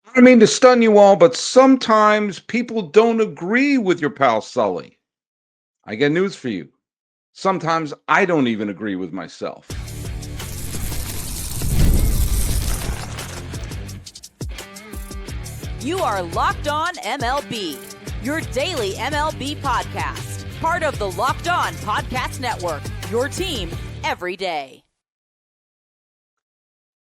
I don't mean to stun you all, but sometimes people don't agree with your pal Sully. I got news for you. Sometimes I don't even agree with myself. You are Locked On MLB, your daily MLB podcast, part of the Locked On Podcast Network, your team every day.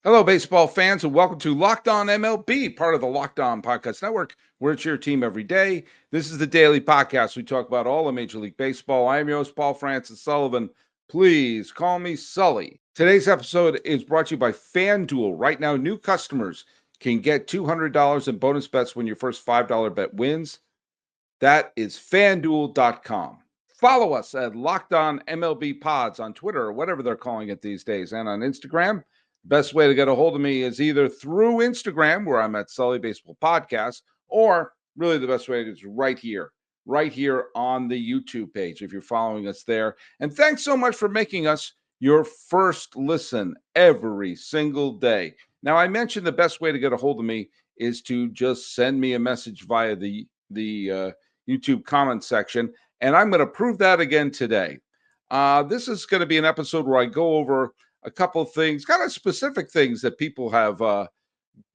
Hello, baseball fans, and welcome to Locked On MLB, part of the Locked On Podcast Network, where it's your team every day. This is the daily podcast. We talk about all of Major League Baseball. I am your host, Paul Francis Sullivan. Please call me Sully. Today's episode is brought to you by FanDuel. Right now, new customers can get $200 in bonus bets when your first $5 bet wins. That is FanDuel.com. Follow us at Locked On MLB Pods on Twitter or whatever they're calling it these days, and on Instagram. Best way to get a hold of me is either through Instagram, where I'm at Sully Baseball Podcast, or really the best way is right here on the YouTube page if you're following us there. And thanks so much for making us your first listen every single day. Now, I mentioned the best way to get a hold of me is to just send me a message via the YouTube comment section, and I'm going to prove that again today. This is going to be an episode where I go over a couple of things, kind of specific things that people have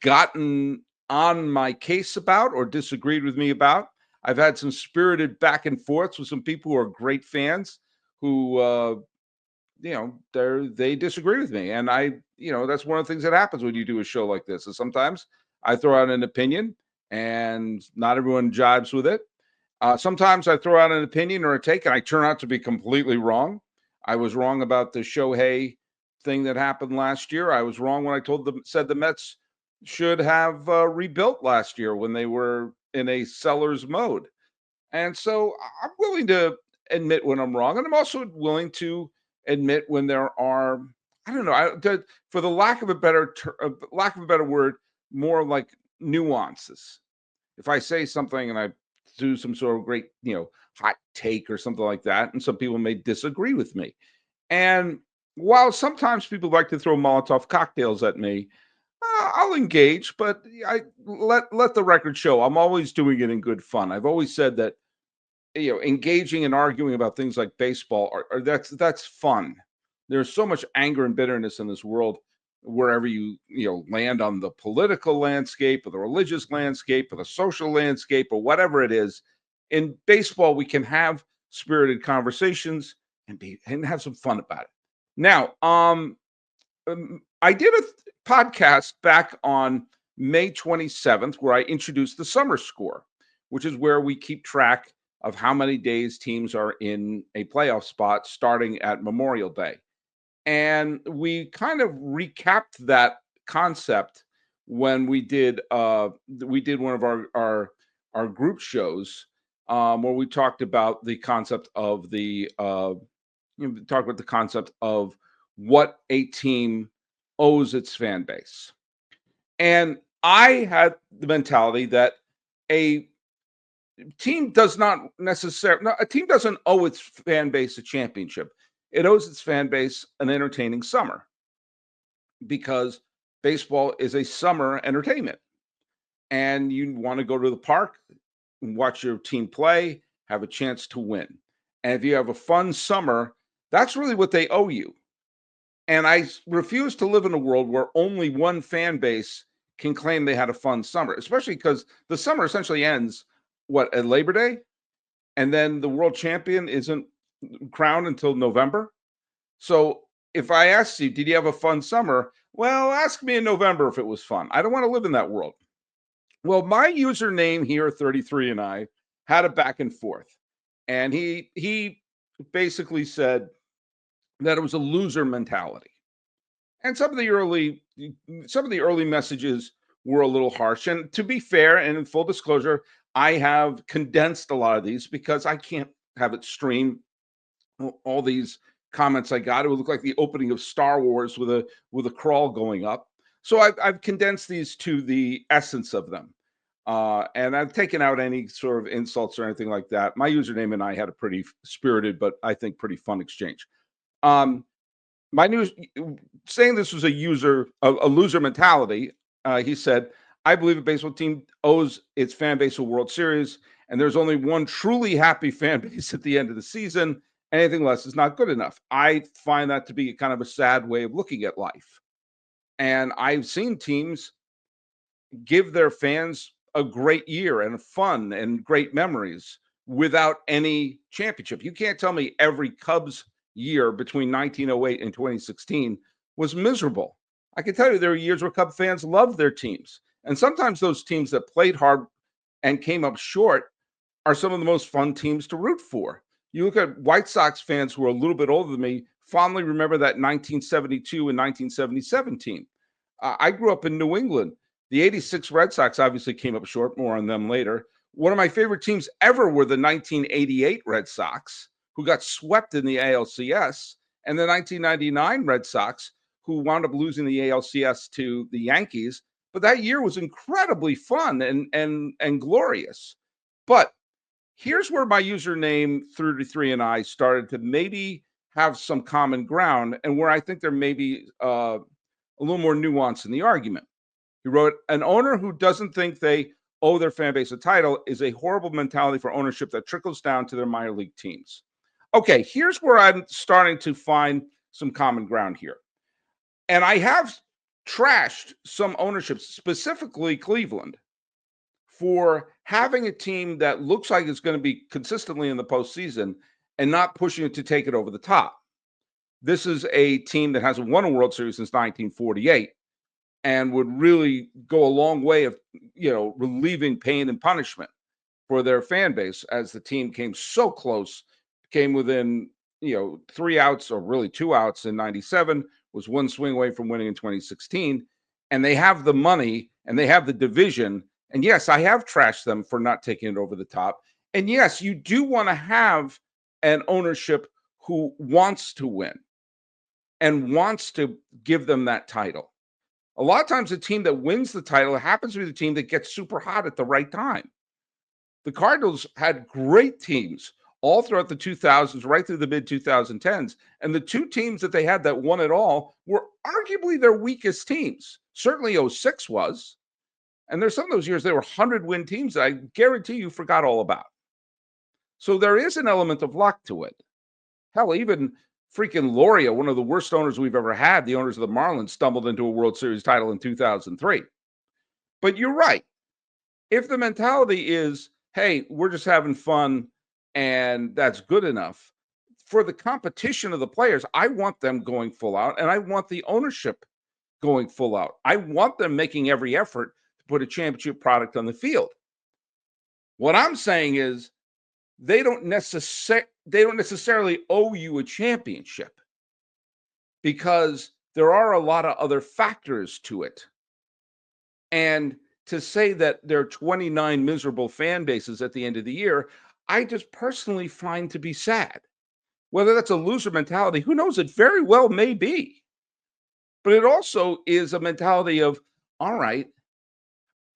gotten on my case about or disagreed with me about. I've had some spirited back and forths with some people who are great fans who, they disagree with me. And that's one of the things that happens when you do a show like this. Is sometimes I throw out an opinion and not everyone jives with it. Sometimes I throw out an opinion or a take and I turn out to be completely wrong. I was wrong about the Shohei thing that happened last year. I was wrong when I said the Mets should have rebuilt last year when they were in a seller's mode. And so I'm willing to admit when I'm wrong, and I'm also willing to admit when there are, I don't know, for the lack of a better word, more like nuances. If I say something and I do some sort of great, hot take or something like that, and some people may disagree with me. And while sometimes people like to throw Molotov cocktails at me, I'll engage, but I let the record show I'm always doing it in good fun. I've always said that engaging and arguing about things like baseball that's fun. There's so much anger and bitterness in this world, wherever you land on the political landscape or the religious landscape or the social landscape or whatever it is. In baseball, we can have spirited conversations and have some fun about it. Now, I did a podcast back on May 27th where I introduced the summer score, which is where we keep track of how many days teams are in a playoff spot starting at Memorial Day. And we kind of recapped that concept when we did one of our group shows where we talked about the concept of what a team owes its fan base. And I had the mentality that a team doesn't owe its fan base a championship. It owes its fan base an entertaining summer because baseball is a summer entertainment. And you want to go to the park, watch your team play, have a chance to win. And if you have a fun summer, that's really what they owe you. And I refuse to live in a world where only one fan base can claim they had a fun summer, especially because the summer essentially ends at Labor Day, and then the world champion isn't crowned until November. So if I asked you, did you have a fun summer? Well, ask me in November if it was fun. I don't want to live in that world. Well, my username here, 33 and I, had a back and forth. And he basically said that it was a loser mentality. And some of the early messages were a little harsh. And to be fair and in full disclosure, I have condensed a lot of these because I can't have it stream all these comments I got. It would look like the opening of Star Wars with a crawl going up. So I've condensed these to the essence of them. And I've taken out any sort of insults or anything like that. My username and I had a pretty spirited, but I think pretty fun exchange. My news saying this was a loser mentality. He said, I believe a baseball team owes its fan base a World Series, and there's only one truly happy fan base at the end of the season. Anything less is not good enough. I find that to be kind of a sad way of looking at life. And I've seen teams give their fans a great year and fun and great memories without any championship. You can't tell me every Cubs year between 1908 and 2016 was miserable. I can tell you there are years where Cub fans loved their teams. And sometimes those teams that played hard and came up short are some of the most fun teams to root for. You look at White Sox fans who are a little bit older than me, fondly remember that 1972 and 1977 team. I grew up in New England. The 86 Red Sox obviously came up short, more on them later. One of my favorite teams ever were the 1988 Red Sox, who got swept in the ALCS, and the 1999 Red Sox, who wound up losing the ALCS to the Yankees. But that year was incredibly fun and glorious. But here's where my username 33 and I started to maybe have some common ground, and where I think there may be a little more nuance in the argument. He wrote, an owner who doesn't think they owe their fan base a title is a horrible mentality for ownership that trickles down to their minor league teams. Okay, here's where I'm starting to find some common ground here. And I have trashed some ownerships, specifically Cleveland, for having a team that looks like it's going to be consistently in the postseason and not pushing it to take it over the top. This is a team that hasn't won a World Series since 1948 and would really go a long way of, relieving pain and punishment for their fan base, as the team came so close, came within, 3 outs, or really 2 outs in 97, was one swing away from winning in 2016. And they have the money and they have the division. And yes, I have trashed them for not taking it over the top. And yes, you do want to have an ownership who wants to win and wants to give them that title. A lot of times the team that wins the title happens to be the team that gets super hot at the right time. The Cardinals had great teams all throughout the 2000s, right through the mid-2010s. And the two teams that they had that won it all were arguably their weakest teams. Certainly 06 was. And there's some of those years they were 100-win teams that I guarantee you forgot all about. So there is an element of luck to it. Hell, even freaking Loria, one of the worst owners we've ever had, the owners of the Marlins, stumbled into a World Series title in 2003. But you're right. If the mentality is, hey, we're just having fun and that's good enough, for the competition of the players, I want them going full out, and I want the ownership going full out. I want them making every effort to put a championship product on the field. What I'm saying is they don't necessarily owe you a championship, because there are a lot of other factors to it. And to say that there are 29 miserable fan bases at the end of the year, I just personally find to be sad. Whether that's a loser mentality, who knows? It very well may be. But it also is a mentality of, all right,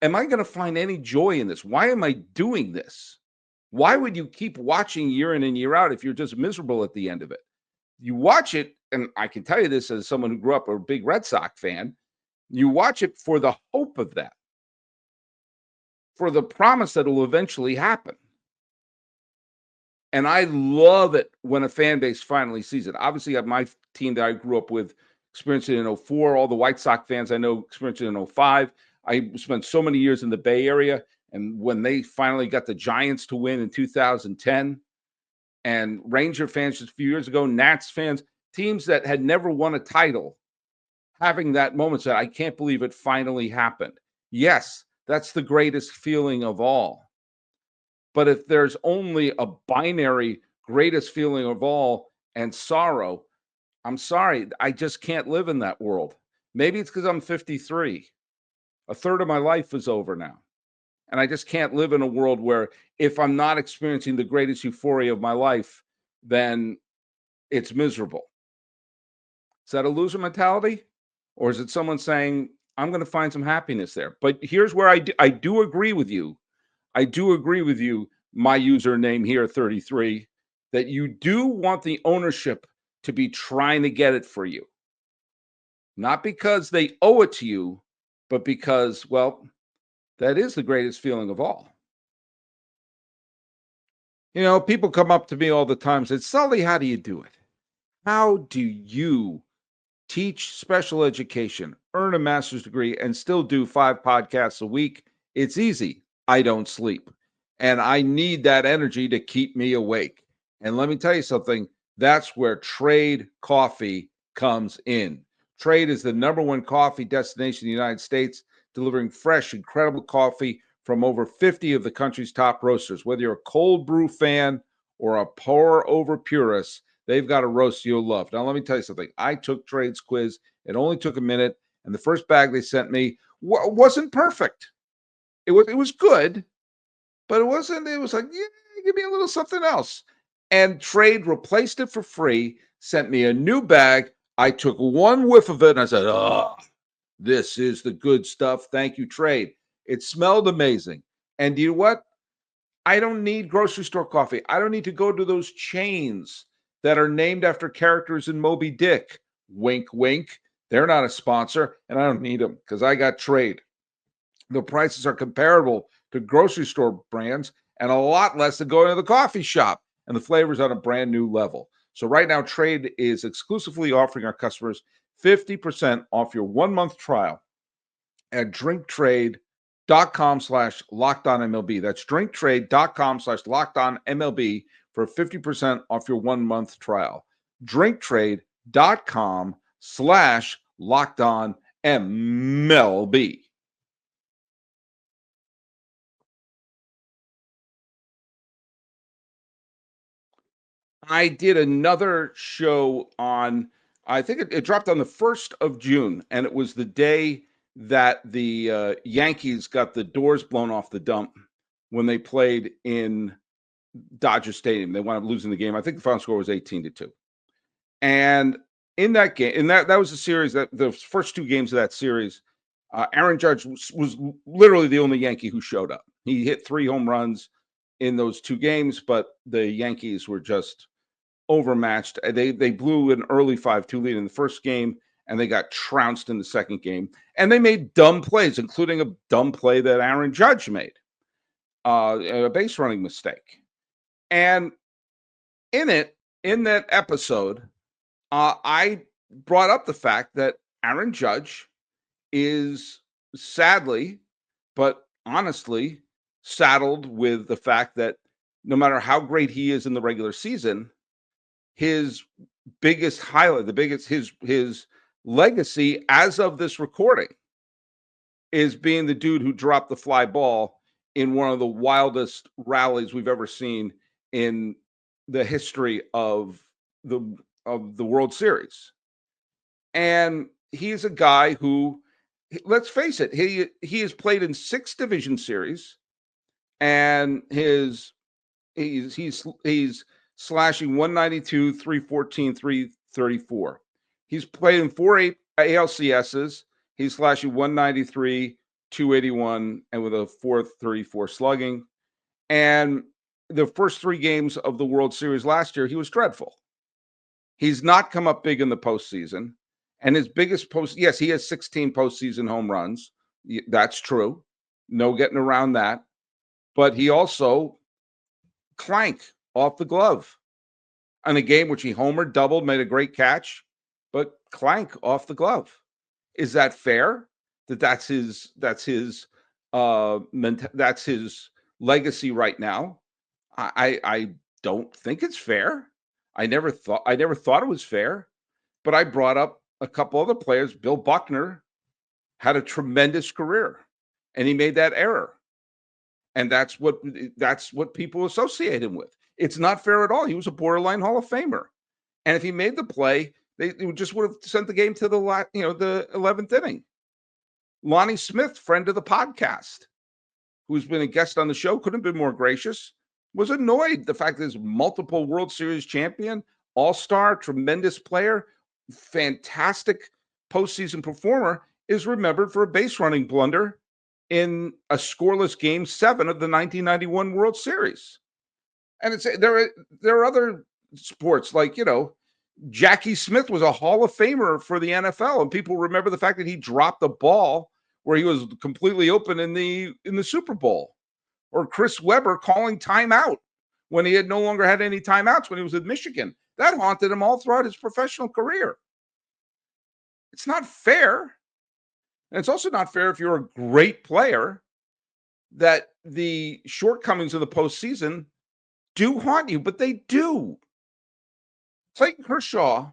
am I going to find any joy in this? Why am I doing this? Why would you keep watching year in and year out if you're just miserable at the end of it? You watch it, and I can tell you this as someone who grew up a big Red Sox fan, you watch it for the hope of that, for the promise that it will eventually happen. And I love it when a fan base finally sees it. Obviously, my team that I grew up with experienced it in 04. All the White Sox fans I know experienced it in 05. I spent so many years in the Bay Area. And when they finally got the Giants to win in 2010, and Ranger fans just a few years ago, Nats fans, teams that had never won a title, having that moment said, I can't believe it finally happened. Yes, that's the greatest feeling of all. But if there's only a binary greatest feeling of all and sorrow, I'm sorry, I just can't live in that world. Maybe it's because I'm 53. A third of my life is over now. And I just can't live in a world where if I'm not experiencing the greatest euphoria of my life, then it's miserable. Is that a loser mentality? Or is it someone saying, I'm going to find some happiness there? But here's where I do agree with you. I do agree with you, my username here, 33, that you do want the ownership to be trying to get it for you. Not because they owe it to you, but because, well, That is the greatest feeling of all. People come up to me all the time and say, Sully, how do you do it? How do you teach special education, earn a master's degree, and still do 5 podcasts a week? It's easy. I don't sleep. And I need that energy to keep me awake. And let me tell you something, that's where Trade Coffee comes in. Trade is the #1 coffee destination in the United States, delivering fresh, incredible coffee from over 50 of the country's top roasters. Whether you're a cold brew fan or a pour over purist, they've got a roast you'll love. Now, let me tell you something. I took Trade's quiz. It only took a minute, and the first bag they sent me wasn't perfect. It was good, but it wasn't. It was like, yeah, give me a little something else. And Trade replaced it for free, sent me a new bag. I took one whiff of it, and I said, oh, this is the good stuff. Thank you, Trade. It smelled amazing. And you know what? I don't need grocery store coffee. I don't need to go to those chains that are named after characters in Moby Dick. Wink, wink. They're not a sponsor, and I don't need them because I got Trade. The prices are comparable to grocery store brands and a lot less than going to the coffee shop, and the flavor's on a brand new level. So right now, Trade is exclusively offering our customers 50% off your 1-month trial at drinktrade.com/lockedonmlb. That's drinktrade.com/lockedonmlb for 50% off your 1-month trial. drinktrade.com/lockedonmlb. I did another show on, I think it dropped on the 1st of June, and it was the day that the Yankees got the doors blown off the dump when they played in Dodger Stadium. They wound up losing the game. I think the final score was 18-2. And in that game, and that was a series that the first 2 games of that series, Aaron Judge was literally the only Yankee who showed up. He hit 3 home runs in those 2 games, but the Yankees were just overmatched. They blew an early 5-2 lead in the first game, and they got trounced in the second game. And they made dumb plays, including a dumb play that Aaron Judge made, a base running mistake. And in that episode, I brought up the fact that Aaron Judge is sadly, but honestly, saddled with the fact that no matter how great he is in the regular season, his biggest highlight, his legacy as of this recording is being the dude who dropped the fly ball in one of the wildest rallies we've ever seen in the history of the World Series. And he's a guy who, let's face it, he has played in 6 division series, and he's slashing 192, 314, 334. He's played in 4 ALCSs. He's slashing 193, 281, and with a 434 slugging. And the first 3 games of the World Series last year, he was dreadful. He's not come up big in the postseason. And his biggest yes, he has 16 postseason home runs. That's true. No getting around that. But he also clank off the glove on a game which he homered, doubled, made a great catch, but clank off the glove. Is that fair? That's his legacy right now. I don't think it's fair. I never thought it was fair, but I brought up a couple other players. Bill Buckner had a tremendous career, and he made that error. And that's what people associate him with. It's not fair at all. He was a borderline Hall of Famer. And if he made the play, they just would have sent the game to the 11th inning. Lonnie Smith, friend of the podcast, who's been a guest on the show, couldn't have been more gracious, was annoyed the fact that his multiple World Series champion, all-star, tremendous player, fantastic postseason performer is remembered for a base running blunder in a scoreless Game 7 of the 1991 World Series. And there are other sports like, Jackie Smith was a Hall of Famer for the NFL, and people remember the fact that he dropped the ball where he was completely open in the Super Bowl, or Chris Webber calling timeout when he had no longer had any timeouts when he was at Michigan. That haunted him all throughout his professional career. It's not fair. And it's also not fair if you're a great player that the shortcomings of the postseason do haunt you, but they do. Clayton Kershaw,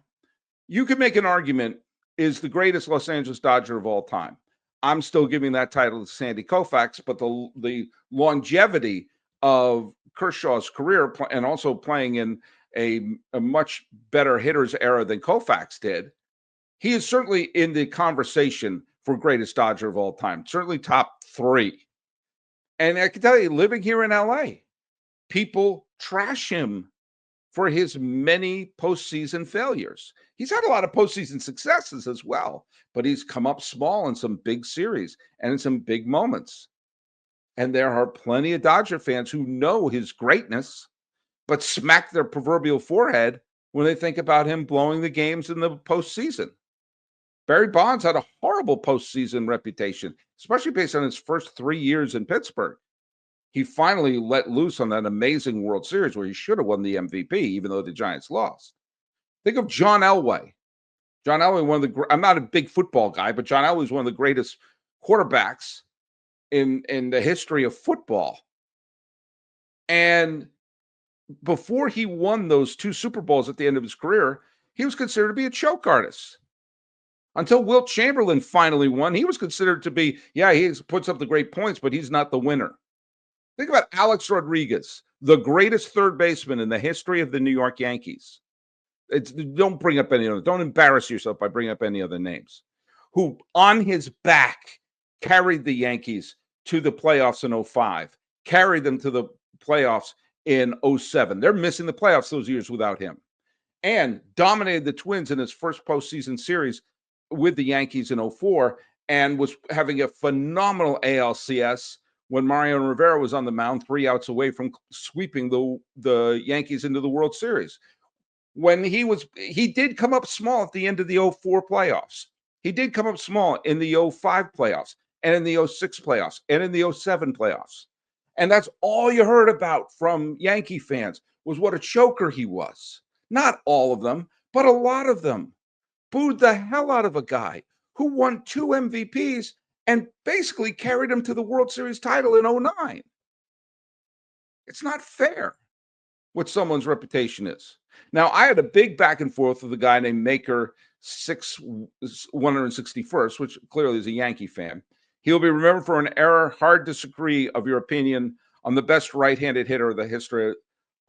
you could make an argument, is the greatest Los Angeles Dodger of all time. I'm still giving that title to Sandy Koufax, but the longevity of Kershaw's career and also playing in a much better hitter's era than Koufax did, he is certainly in the conversation for greatest Dodger of all time, certainly top 3. And I can tell you, living here in LA, people trash him for his many postseason failures. He's had a lot of postseason successes as well, but he's come up small in some big series and in some big moments. And there are plenty of Dodger fans who know his greatness, but smack their proverbial forehead when they think about him blowing the games in the postseason. Barry Bonds had a horrible postseason reputation, especially based on his first 3 years in Pittsburgh. He finally let loose on that amazing World Series where he should have won the MVP, even though the Giants lost. Think of John Elway. John Elway, I'm not a big football guy, but John Elway is one of the greatest quarterbacks in the history of football. And before he won those 2 Super Bowls at the end of his career, he was considered to be a choke artist. Until Wilt Chamberlain finally won, he was considered to be, he puts up the great points, but he's not the winner. Think about Alex Rodriguez, the greatest third baseman in the history of the New York Yankees. Don't bring up any other. Don't embarrass yourself by bringing up any other names. Who on his back carried the Yankees to the playoffs in 2005, carried them to the playoffs in 2007. They're missing the playoffs those years without him, and dominated the Twins in his first postseason series with the Yankees in 2004, and was having a phenomenal ALCS when Mariano Rivera was on the mound 3 outs away from sweeping the Yankees into the World Series. When he did come up small at the end of the 2004 playoffs. He did come up small in the 2005 playoffs and in the 2006 playoffs and in the 2007 playoffs. And that's all you heard about from Yankee fans was what a choker he was. Not all of them, but a lot of them booed the hell out of a guy who won 2 MVPs and basically carried him to the World Series title in 2009. It's not fair what someone's reputation is. Now, I had a big back and forth with a guy named Maker 161st, which clearly is a Yankee fan. He'll be remembered for an error, hard disagree of your opinion on the best right-handed hitter of the history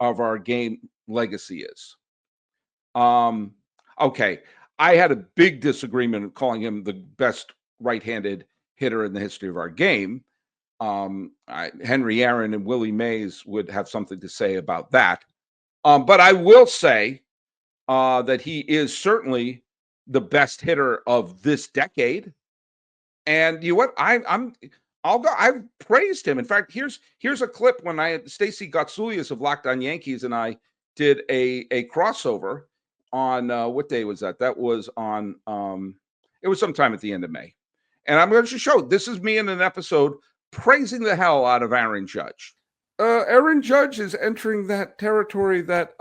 of our game legacy is. Okay, I had a big disagreement calling him the best right-handed hitter in the history of our game. Henry Aaron and Willie Mays would have something to say about that. But I will say that he is certainly the best hitter of this decade. And you know what? I've praised him. In fact, here's a clip when Stacy Gotsulias of Locked On Yankees and I did a crossover on what day was that? That was on it was sometime at the end of May. And I'm going to show this is me in an episode praising the hell out of Aaron Judge. Aaron Judge is entering that territory that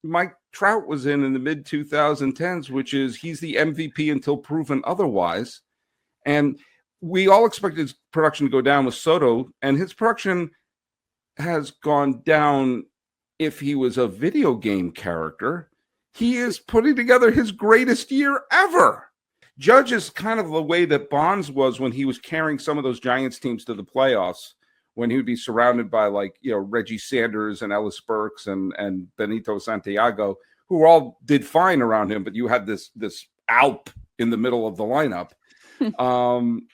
Mike Trout was in the mid 2010s, which is he's the MVP until proven otherwise. And we all expected his production to go down with Soto, and his production has gone down. If he was a video game character, he is putting together his greatest year ever. Judge is kind of the way that Bonds was when he was carrying some of those Giants teams to the playoffs, when he would be surrounded by Reggie Sanders and Ellis Burks and Benito Santiago, who all did fine around him, but you had this Alp in the middle of the lineup. I'm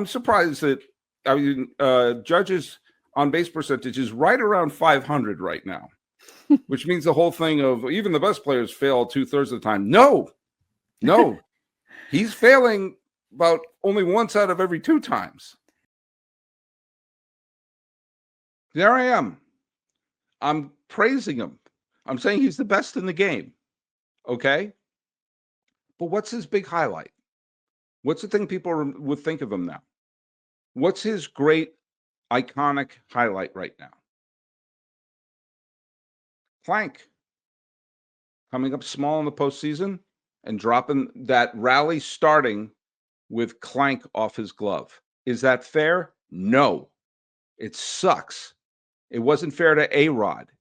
surprised that Judge's on base percentage is right around 500 right now, which means the whole thing of even the best players fail 2/3 of the time. No, he's failing about only once out of every 2 times. There I am. I'm praising him. I'm saying he's the best in the game. Okay. But what's his big highlight? What's the thing people would think of him now? What's his great iconic highlight right now? Plank coming up small in the postseason and dropping that rally starting with clank off his glove. Is that fair? No. It sucks. It wasn't fair to A-Rod.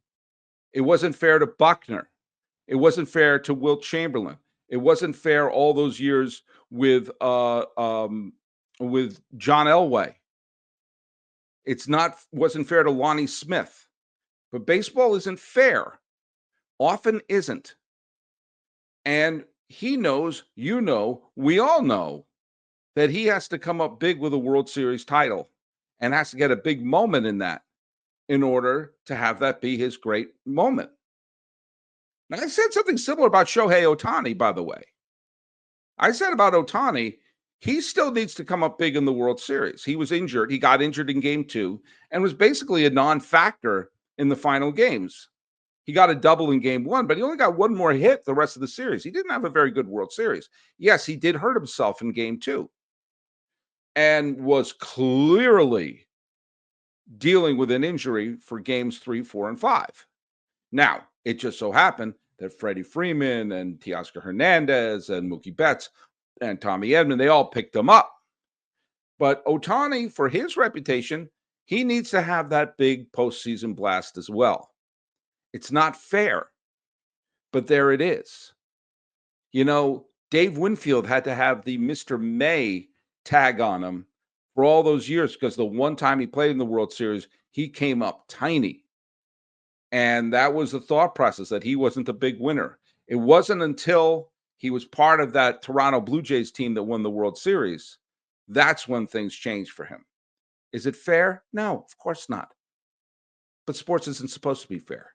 It wasn't fair to Buckner. It wasn't fair to Wilt Chamberlain. It wasn't fair all those years with John Elway. It's not wasn't fair to Lonnie Smith. But baseball isn't fair. Often isn't. And he knows, you know, we all know that he has to come up big with a World Series title and has to get a big moment in that in order to have that be his great moment. Now, I said something similar about Shohei Ohtani, by the way. I said about Ohtani, he still needs to come up big in the World Series. He was injured. He got injured in game 2 and was basically a non-factor in the final games. He got a double in game 1, but he only got one more hit the rest of the series. He didn't have a very good World Series. Yes, he did hurt himself in game 2 and was clearly dealing with an injury for games 3, 4, and 5. Now, it just so happened that Freddie Freeman and Teoscar Hernandez and Mookie Betts and Tommy Edman, they all picked him up. But Ohtani, for his reputation, he needs to have that big postseason blast as well. It's not fair, but there it is. You know, Dave Winfield had to have the Mr. May tag on him for all those years because the one time he played in the World Series, he came up tiny. And that was the thought process, that he wasn't a big winner. It wasn't until he was part of that Toronto Blue Jays team that won the World Series. That's when things changed for him. Is it fair? No, of course not. But sports isn't supposed to be fair.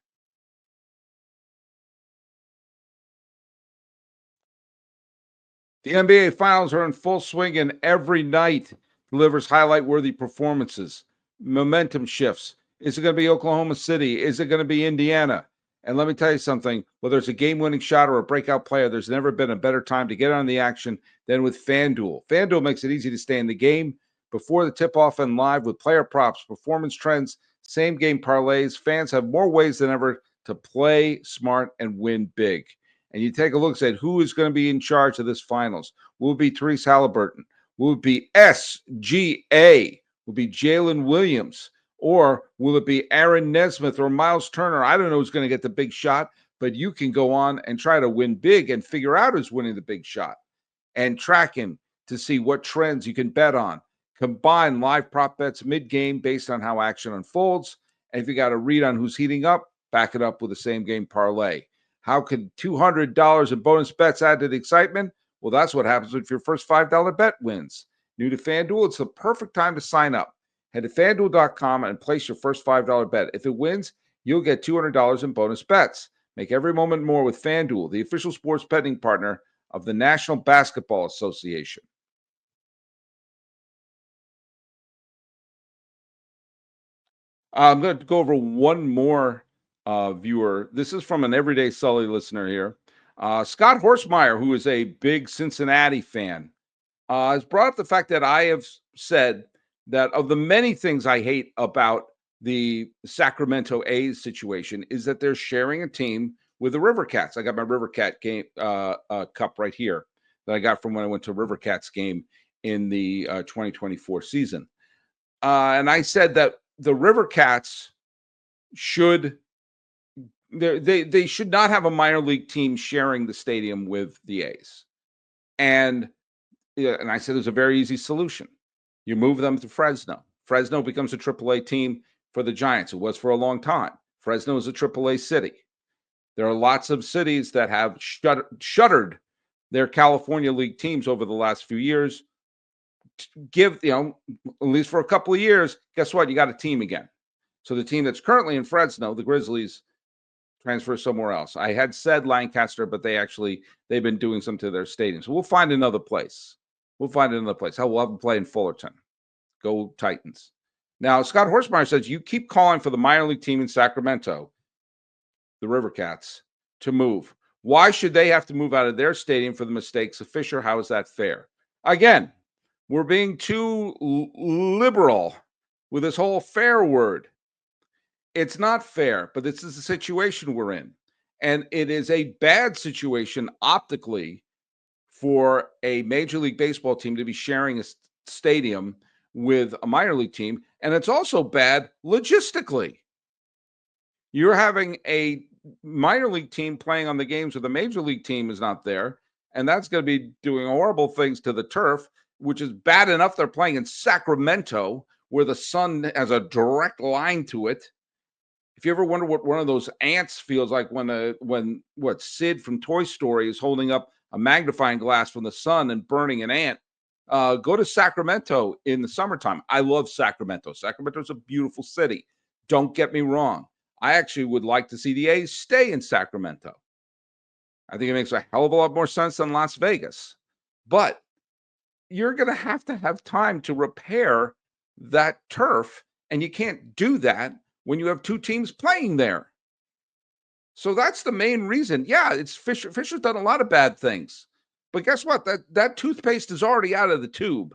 The NBA Finals are in full swing, and every night delivers highlight-worthy performances, momentum shifts. Is it going to be Oklahoma City? Is it going to be Indiana? And let me tell you something, whether it's a game-winning shot or a breakout player, there's never been a better time to get on the action than with FanDuel. FanDuel makes it easy to stay in the game before the tip-off and live with player props, performance trends, same-game parlays. Fans have more ways than ever to play smart and win big. And you take a look and say, who is going to be in charge of this finals? Will it be Therese Halliburton? Will it be SGA? Will it be Jalen Williams? Or will it be Aaron Nesmith or Miles Turner? I don't know who's going to get the big shot, but you can go on and try to win big and figure out who's winning the big shot and track him to see what trends you can bet on. Combine live prop bets mid-game based on how action unfolds. And if you got a read on who's heating up, back it up with the same game parlay. How can $200 in bonus bets add to the excitement? Well, that's what happens if your first $5 bet wins. New to FanDuel, it's the perfect time to sign up. Head to FanDuel.com and place your first $5 bet. If it wins, you'll get $200 in bonus bets. Make every moment more with FanDuel, the official sports betting partner of the National Basketball Association. I'm going to go over one more viewer. This is from an Everyday Sully listener here. Scott Horsemeyer, who is a big Cincinnati fan, has brought up the fact that I have said that of the many things I hate about the Sacramento A's situation is that they're sharing a team with the Rivercats. I got my Rivercat game cup right here that I got from when I went to a Rivercats game in the 2024 season. And I said that the Rivercats should they should not have a minor league team sharing the stadium with the A's. And I said there's a very easy solution. You move them to Fresno. Fresno becomes a AAA team for the Giants. It was for a long time. Fresno is a AAA city. There are lots of cities that have shuttered their California League teams over the last few years. Give, at least for a couple of years, guess what? You got a team again. So the team that's currently in Fresno, the Grizzlies, transfer somewhere else. I had said Lancaster, but they've been doing some to their stadium. So we'll find another place. Hell, we'll have them play in Fullerton. Go Titans. Now, Scott Horsemeyer says, you keep calling for the minor league team in Sacramento, the Rivercats, to move. Why should they have to move out of their stadium for the mistakes of Fisher? How is that fair? Again, we're being too liberal with this whole fair word. It's not fair, but this is the situation we're in. And it is a bad situation optically for a Major League Baseball team to be sharing a stadium with a minor league team. And it's also bad logistically. You're having a minor league team playing on the games where the major league team is not there. And that's going to be doing horrible things to the turf, which is bad enough they're playing in Sacramento, where the sun has a direct line to it. If you ever wonder what one of those ants feels like when Sid from Toy Story is holding up a magnifying glass from the sun and burning an ant, go to Sacramento in the summertime. I love Sacramento. Sacramento's a beautiful city. Don't get me wrong. I actually would like to see the A's stay in Sacramento. I think it makes a hell of a lot more sense than Las Vegas. But you're going to have time to repair that turf, and you can't do that when you have two teams playing there. So that's the main reason. Yeah, it's Fisher. Fisher's done a lot of bad things. But guess what? That toothpaste is already out of the tube.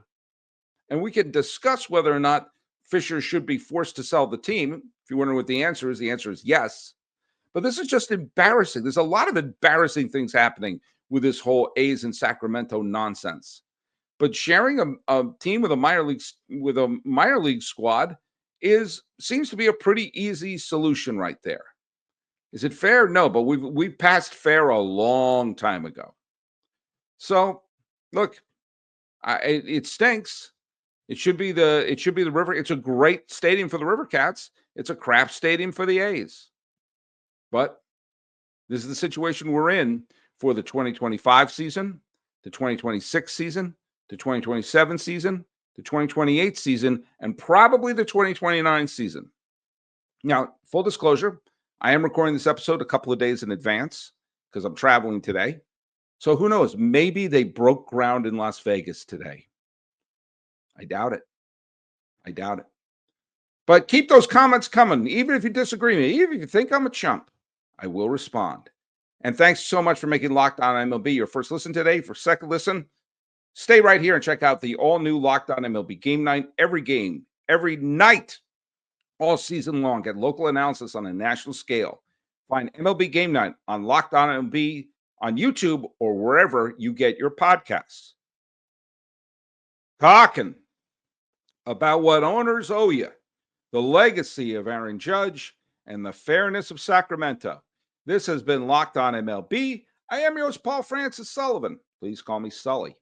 And we can discuss whether or not Fisher should be forced to sell the team. If you're wondering what the answer is yes. But this is just embarrassing. There's a lot of embarrassing things happening with this whole A's in Sacramento nonsense. But sharing a team with a minor league squad seems to be a pretty easy solution right there. Is it fair? No, but we've passed fair a long time ago. So, look, it stinks. It should be the River. It's a great stadium for the Rivercats. It's a crap stadium for the A's. But this is the situation we're in for the 2025 season, the 2026 season, the 2027 season, the 2028 season, and probably the 2029 season. Now, full disclosure, I am recording this episode a couple of days in advance because I'm traveling today. So who knows? Maybe they broke ground in Las Vegas today. I doubt it. But keep those comments coming, even if you disagree with me, even if you think I'm a chump, I will respond. And thanks so much for making Locked On MLB your first listen today. For second listen, stay right here and check out the all-new Locked On MLB Game Night. Every game, every night, all season long. Get local analysis on a national scale. Find MLB Game Night on Locked On MLB on YouTube or wherever you get your podcasts. Talking about what owners owe you, the legacy of Aaron Judge, and the fairness of Sacramento. This has been Locked On MLB. I am your host, Paul Francis Sullivan. Please call me Sully.